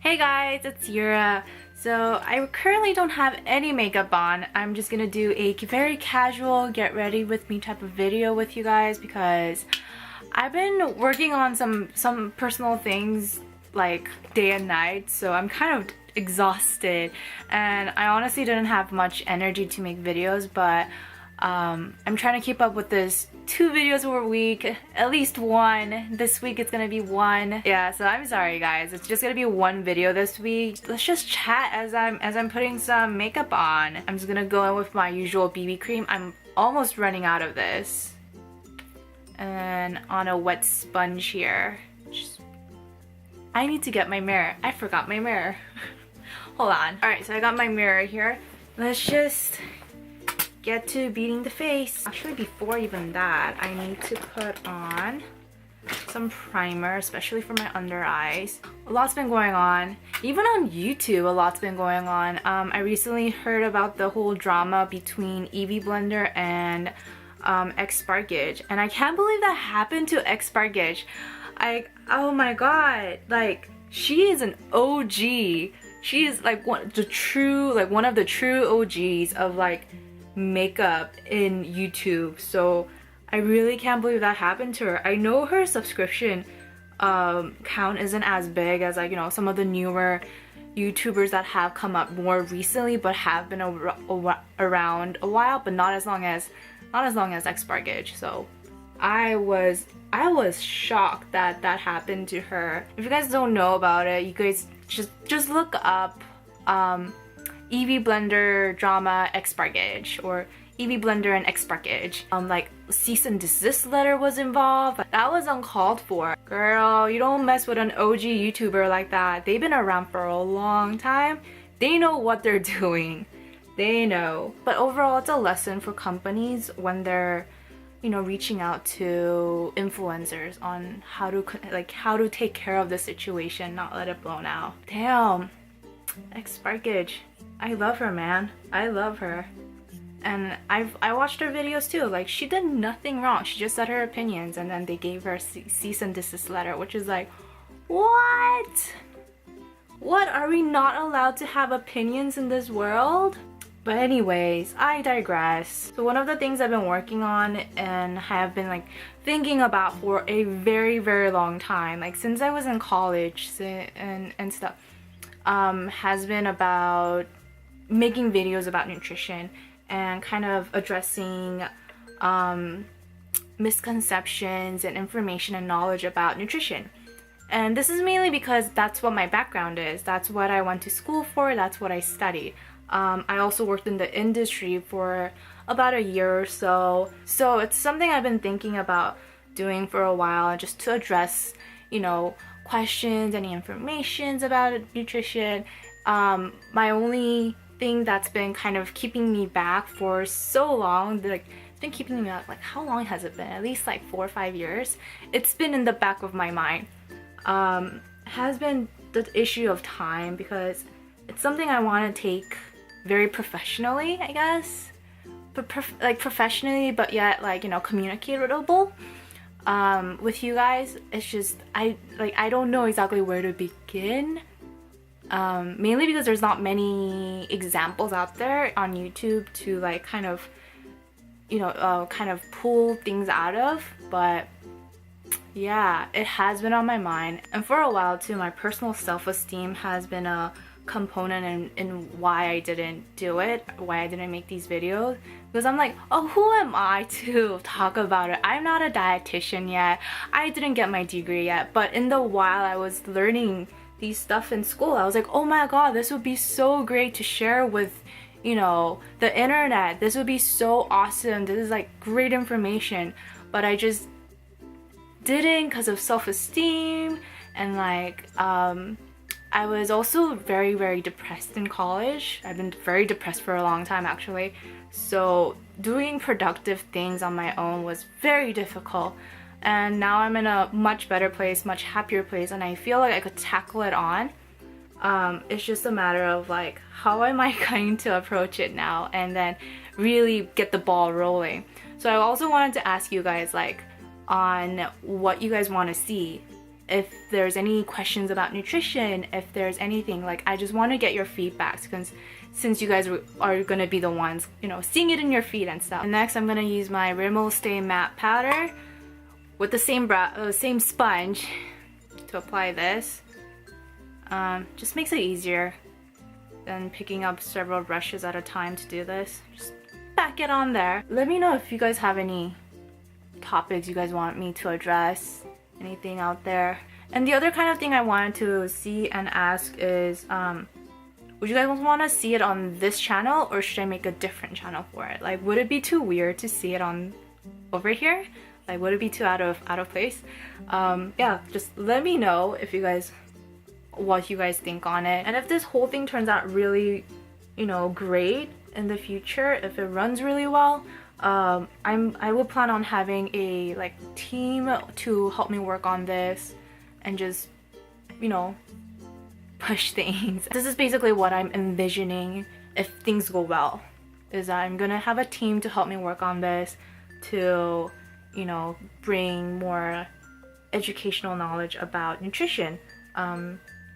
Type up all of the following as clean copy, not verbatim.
Hey guys, it's Yura. So I currently don't have any makeup on. I'm just gonna do a very casual get ready with me type of video with you guys because I've been working on some personal things like day and night, so I'm kind of exhausted and I honestly didn't have much energy to make videos, but I'm trying to keep up with this 2 videos per week, at least one. This week it's gonna be 1. Yeah, so I'm sorry guys, it's just gonna be 1 video this week. Let's just chat as I'm putting some makeup on. I'm just gonna go in with my usual BB cream. I'm almost running out of this. And on a wet sponge here. I need to get my mirror. I forgot my mirror. Hold on. Alright, so I got my mirror here. Let's just get to beating the face. Actually, before even that, I need to put on some primer, especially for my under eyes. A lot's been going on. Even on YouTube, a lot's been going on. I recently heard about the whole drama between Evie Blender and X Sparkage, and I can't believe that happened to X Sparkage. Oh my god, like, she is an OG. She is like one of the true OGs of like makeup in YouTube. So I really can't believe that happened to her. I know her subscription count isn't as big as, like, you know, some of the newer YouTubers that have come up more recently but have been around a while, but not as long as X Sparkage. So I was shocked that that happened to her. If you guys don't know about it, you guys just look up Evie Blender drama X Sparkage, or Evie Blender and X Sparkage. Like, cease and desist letter was involved. That was uncalled for. Girl, you don't mess with an OG YouTuber like that. They've been around for a long time. They know what they're doing. They know. But overall, it's a lesson for companies when they're, you know, reaching out to influencers on how to take care of the situation, not let it blow out. Damn, X Sparkage. I love her, man. I love her. And I watched her videos too. Like, she did nothing wrong. She just said her opinions, and then they gave her a cease and desist letter, which is like, what? What? Are we not allowed to have opinions in this world? But anyways, I digress. So one of the things I've been working on and have been like thinking about for a very long time, like since I was in college and stuff, has been about making videos about nutrition and kind of addressing misconceptions and information and knowledge about nutrition. And this is mainly because that's what my background is. That's what I went to school for. That's what I studied. I also worked in the industry for about a year or so. So it's something I've been thinking about doing for a while, just to address, you know, questions, any informations about nutrition. My only thing that's been kind of keeping me back for so long, like, it's been keeping me back, like, how long has it been? At least like 4 or 5 years. It's been in the back of my mind. Has been the issue of time, because it's something I want to take very professionally, I guess. But professionally, but yet, like, you know, communicatable with you guys. It's just, I don't know exactly where to begin. Mainly because there's not many examples out there on YouTube to, like, kind of, you know, kind of pull things out of. But yeah, it has been on my mind. And for a while too, my personal self-esteem has been a component in why I didn't do it, why I didn't make these videos. Because I'm like, oh, who am I to talk about it? I'm not a dietitian yet. I didn't get my degree yet. But in the while I was learning these stuff in school, I was like, oh my god, this would be so great to share with, you know, the internet. This would be so awesome. This is like great information. But I just didn't, because of self-esteem. And like, I was also very depressed in college. I've been very depressed for a long time, actually. So doing productive things on my own was very difficult. And now I'm in a much better place, much happier place, and I feel like I could tackle it on. It's just a matter of, like, how am I going to approach it now and then really get the ball rolling. So I also wanted to ask you guys, like, on what you guys want to see if there's any questions about nutrition, if there's anything, like I just want to get your feedback since you guys are gonna be the ones, you know, seeing it in your feed and stuff. And next I'm gonna use my Rimmel Stay Matte Powder with the same sponge to apply this. Just makes it easier than picking up several brushes at a time to do this. Just back it on there. Let me know if you guys have any topics you guys want me to address, anything out there. And the other kind of thing I wanted to see and ask is, would you guys want to see it on this channel, or should I make a different channel for it? Like, would it be too weird to see it on over here? Like, would it be too out of place? Yeah, just let me know if you guys, what you guys think on it. And if this whole thing turns out really, you know, great in the future, if it runs really well, I will plan on having a like team to help me work on this and just, you know, push things. This is basically what I'm envisioning if things go well, is that I'm gonna have a team to help me work on this, to, you know, bring more educational knowledge about nutrition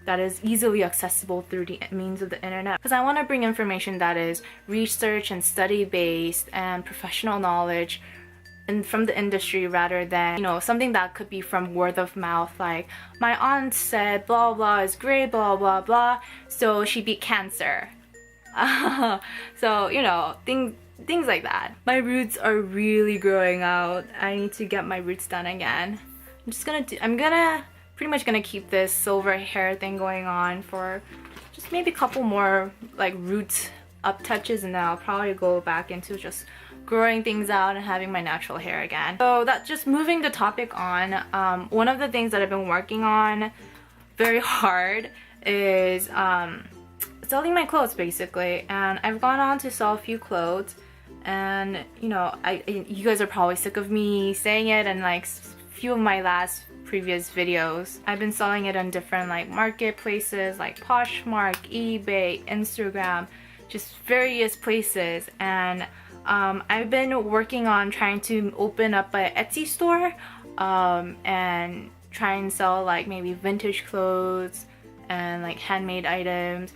that is easily accessible through the means of the internet. Because I want to bring information that is research and study based and professional knowledge and from the industry, rather than, you know, something that could be from word of mouth, like my aunt said blah blah is great, blah blah blah, so she beat cancer. So, you know, things like that. My roots are really growing out. I need to get my roots done again. I'm gonna pretty much gonna keep this silver hair thing going on for just maybe a couple more like root up touches, and then I'll probably go back into just growing things out and having my natural hair again. So that, just moving the topic on, one of the things that I've been working on very hard is selling my clothes basically. And I've gone on to sell a few clothes, and you know, you guys are probably sick of me saying it, and like few of my previous videos, I've been selling it on different like marketplaces like Poshmark, eBay, Instagram, just various places. And I've been working on trying to open up an Etsy store and try and sell like maybe vintage clothes and like handmade items,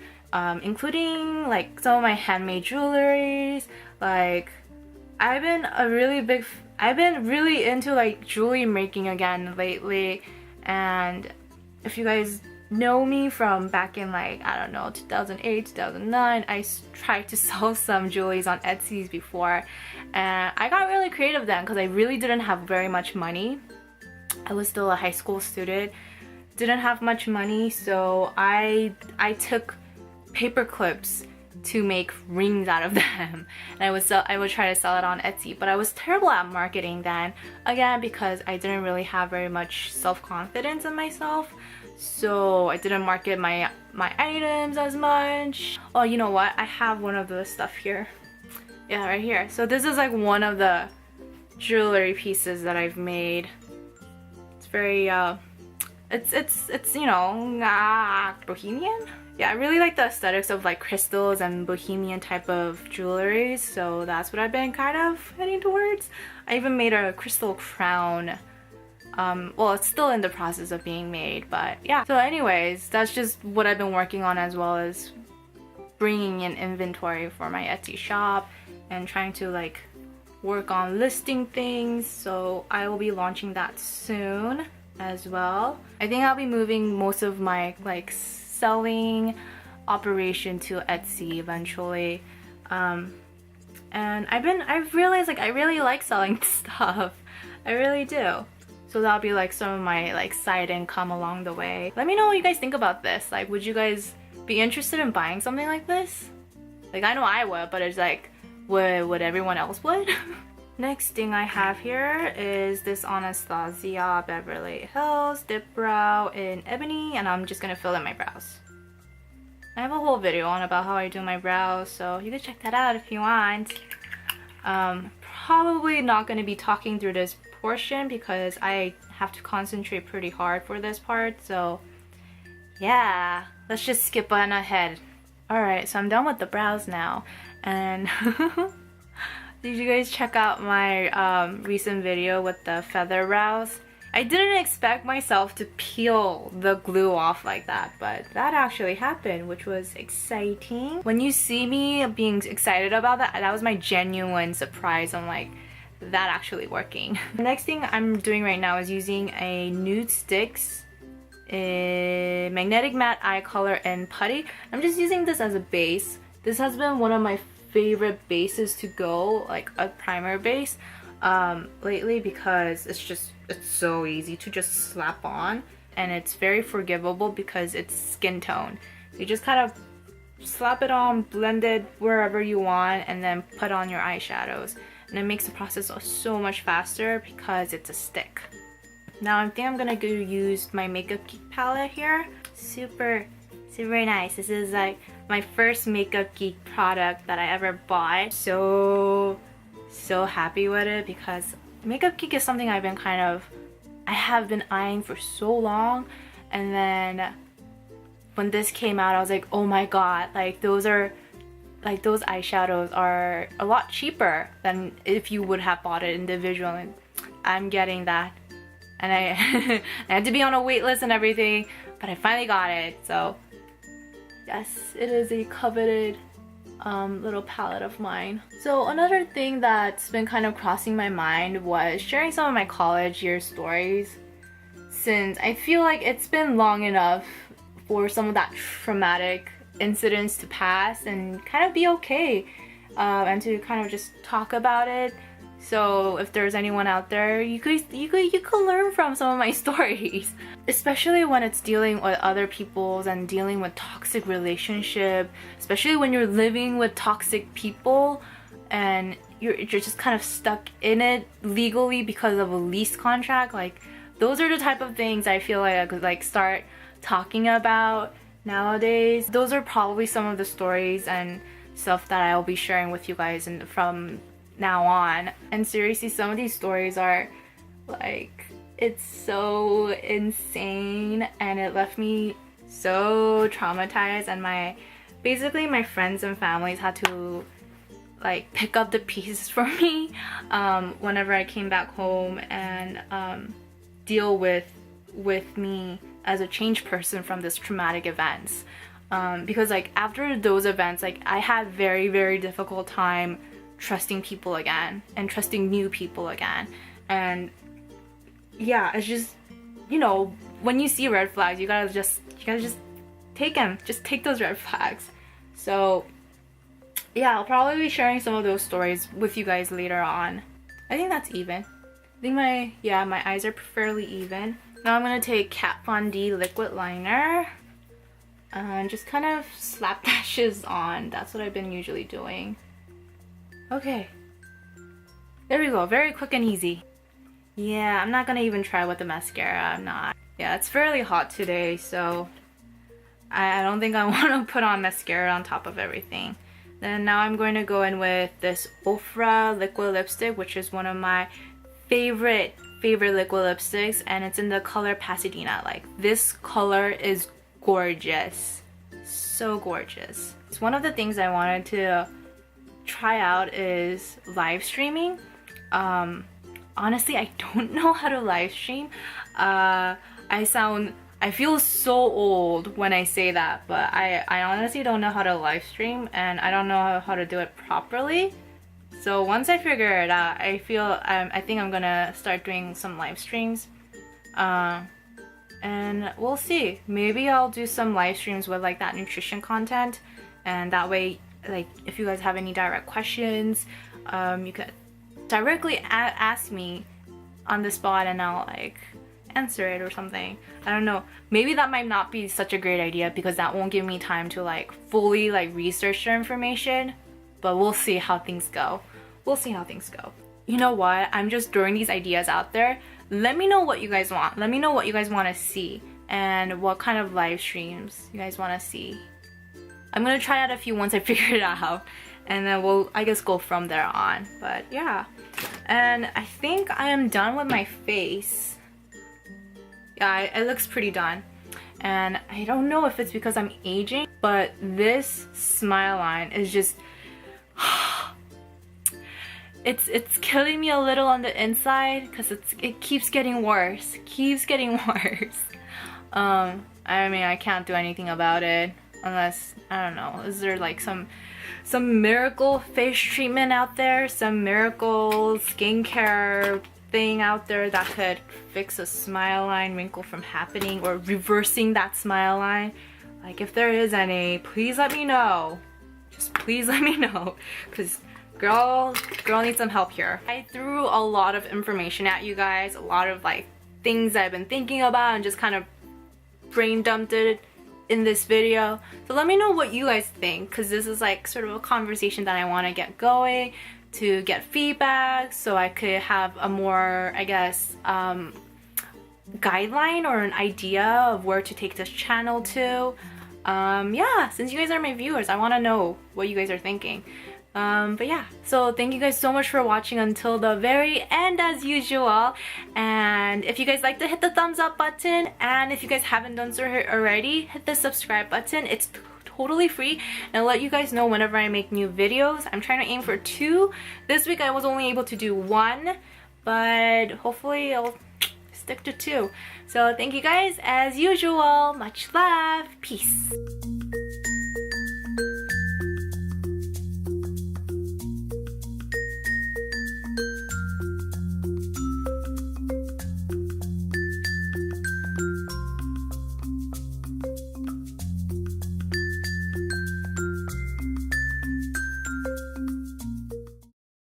including like some of my handmade jewelries. Like I've been really into like jewelry making again lately. And if you guys know me from back in like, I don't know, 2008, 2009, I tried to sell some jewelries on Etsy before, and I got really creative then because I really didn't have very much money. I was still a high school student, didn't have much money, so I took paper clips to make rings out of them, and I would try to sell it on Etsy. But I was terrible at marketing then, again because I didn't really have very much self-confidence in myself, so I didn't market my items as much. Oh, you know what, I have one of the stuff here. Yeah, right here. So this is like one of the jewelry pieces that I've made. It's very it's you know, bohemian. Yeah, I really like the aesthetics of like crystals and bohemian type of jewelry, so that's what I've been kind of heading towards. I even made a crystal crown. Well, it's still in the process of being made, but yeah. So anyways, that's just what I've been working on, as well as bringing in inventory for my Etsy shop and trying to like work on listing things. So I will be launching that soon as well. I think I'll be moving most of my like selling operation to Etsy eventually. And I've realized like I really like selling stuff. I really do. So that'll be like some of my like side income along the way. Let me know what you guys think about this. Like, would you guys be interested in buying something like this? Like, I know I would, but it's like, would everyone else would? Next thing I have here is this Anastasia Beverly Hills Dipbrow in Ebony, and I'm just gonna fill in my brows. I have a whole video on about how I do my brows, so you can check that out if you want. Probably not gonna be talking through this portion because I have to concentrate pretty hard for this part, so yeah, let's just skip on ahead. Alright, so I'm done with the brows now, and did you guys check out my recent video with the feather brows? I didn't expect myself to peel the glue off like that, but that actually happened, which was exciting. When you see me being excited about that, that was my genuine surprise. I'm like, that actually working. The next thing I'm doing right now is using a Nudestx magnetic matte eye color in Putty. I'm just using this as a base. This has been one of my favorite bases to go, like a primer base, lately, because it's so easy to just slap on, and it's very forgivable because it's skin tone. You just kind of slap it on, blend it wherever you want, and then put on your eyeshadows. And it makes the process so much faster because it's a stick. Now I think I'm gonna go use my Makeup Geek palette here. Super nice. This is like my first Makeup Geek product that I ever bought. So happy with it because Makeup Geek is something I have been eyeing for so long, and then when this came out I was like, oh my god, like those eyeshadows are a lot cheaper than if you would have bought it individually. I'm getting that, and I had to be on a wait list and everything, but I finally got it. So yes, it is a coveted little palette of mine. So another thing that's been kind of crossing my mind was sharing some of my college year stories, since I feel like it's been long enough for some of that traumatic incidents to pass and kind of be okay, and to kind of just talk about it. So if there's anyone out there, you could learn from some of my stories, especially when it's dealing with other people's and dealing with toxic relationship, especially when you're living with toxic people and you're just kind of stuck in it legally because of a lease contract. Like, those are the type of things I feel like I could like start talking about nowadays. Those are probably some of the stories and stuff that I'll be sharing with you guys from now on. And seriously, some of these stories are like, it's so insane, and it left me so traumatized, and basically my friends and families had to like pick up the pieces for me whenever I came back home and deal with me as a changed person from this traumatic events, because like after those events, like I had very difficult time trusting people again and trusting new people again. And yeah, it's just, you know, when you see red flags, you gotta just take them, just take those red flags. So yeah, I'll probably be sharing some of those stories with you guys later on. I think that's even. I think my eyes are fairly even. Now I'm gonna take Kat Von D liquid liner and just kind of slap lashes on. That's what I've been usually doing. Okay, there we go. Very quick and easy. Yeah, I'm not gonna even try with the mascara. I'm not. Yeah, it's fairly hot today, so I don't think I want to put on mascara on top of everything. Then now I'm going to go in with this Ofra liquid lipstick, which is one of my favorite liquid lipsticks, and it's in the color Pasadena. Like, this color is gorgeous, so gorgeous. It's one of the things I wanted to try out is live streaming. Honestly, I don't know how to live stream. I feel so old when I say that, but I honestly don't know how to live stream, and I don't know how to do it properly. So once I figure it out, I think I'm gonna start doing some live streams, and we'll see. Maybe I'll do some live streams with like that nutrition content, and that way, like, if you guys have any direct questions, you could directly ask me on the spot and I'll like answer it or something. I don't know. Maybe that might not be such a great idea because that won't give me time to like fully like research your information, but we'll see how things go. We'll see how things go. You know what? I'm just throwing these ideas out there. Let me know what you guys want. Let me know what you guys want to see and what kind of live streams you guys want to see. I'm gonna try out a few once I figure it out, and then we'll, I guess, go from there on. But yeah, and I think I am done with my face. Yeah, it looks pretty done. And I don't know if it's because I'm aging, but this smile line is just it's killing me a little on the inside because it keeps getting worse. I mean, I can't do anything about it unless, I don't know, is there like some miracle face treatment out there, some miracle skincare thing out there that could fix a smile line wrinkle from happening or reversing that smile line? Like, if there is any, please let me know. Just please let me know, because girl needs some help here. I threw a lot of information at you guys, a lot of like things I've been thinking about, and just kind of brain dumped it in this video. So let me know what you guys think, because this is like sort of a conversation that I want to get going, to get feedback so I could have a more, I guess, guideline or an idea of where to take this channel to. Yeah, since you guys are my viewers, I want to know what you guys are thinking. But yeah, so thank you guys so much for watching until the very end as usual. And if you guys like to hit the thumbs up button, and if you guys haven't done so already, hit the subscribe button. It's totally free, and I'll let you guys know whenever I make new videos. I'm trying to aim for 2. This week I was only able to do 1, but hopefully I'll stick to 2. So thank you guys as usual. Much love. Peace.